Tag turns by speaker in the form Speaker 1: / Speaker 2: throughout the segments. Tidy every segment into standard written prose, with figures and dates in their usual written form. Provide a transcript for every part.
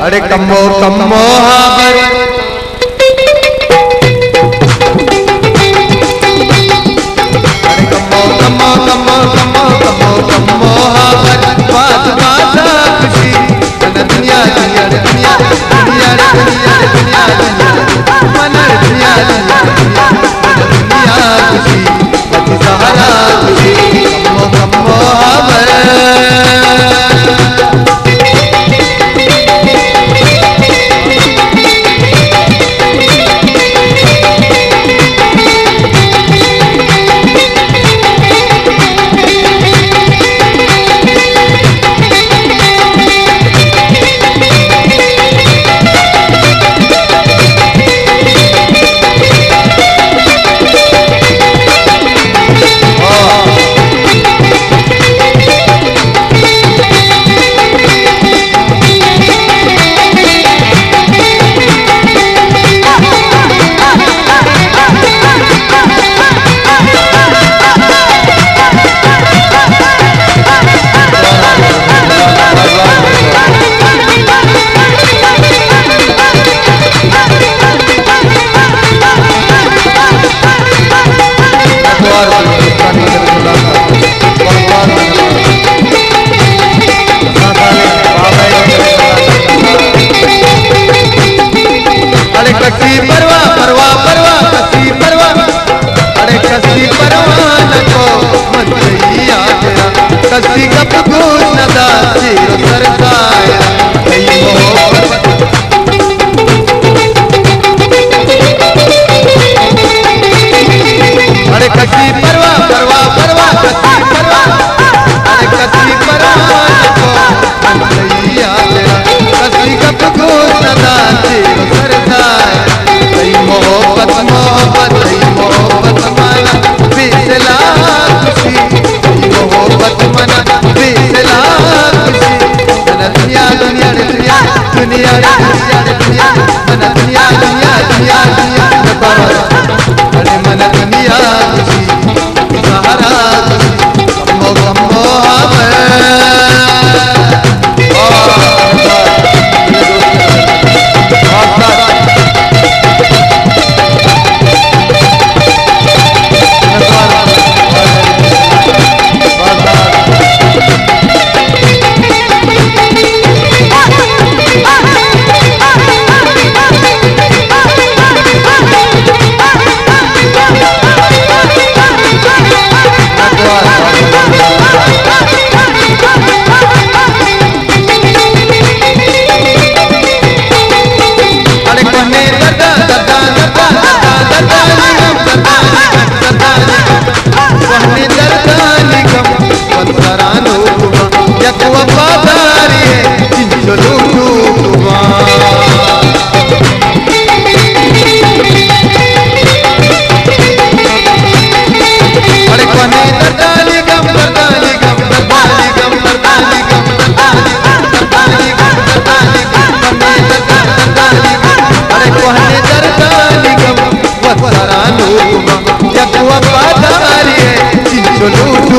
Speaker 1: अरे कम्मो कम्मो हाबर अरे कम्मो कम्मो कम्मो कम्मो कम्मो कम्मो हाबर बात बात खुशी मन दुनिया दुनिया दुनिया दुनिया दुनिया दुनिया मन दुनिया दुनिया दुनिया खुशी मत सहारा खुशी कम्मो कम्मो हाबर कसी परवा परवा परवा कसी परवा अरे कसी परवा नको मचैया तेरा कसी गप गोश नदा सिर सरसाया कई मोहब्बत अरे कसी परवा परवा परवा कसी परवा अरे कसी परवा नको मचैया तेरा कसी गप गोश नदा सिर सरसाया मोहब्बत मोहब्बत मोहब्बत मना बेसला खुशी मोहब्बत मना बेसला खुशी मन दुनिया दुनिया दुनिया दुनिया दुनिया दुनिया मन दुनिया दुनिया दुनिया दुनिया अरे मन दुनिया खुशी सहारा खुशी कम्मो कम्मो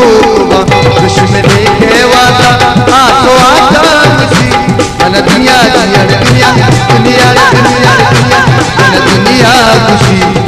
Speaker 1: दुश्मन देखे वाला आंखों आता खुशी मन दुनिया दुनिया दुनिया दुनिया दुनिया दुनिया दुनिया खुशी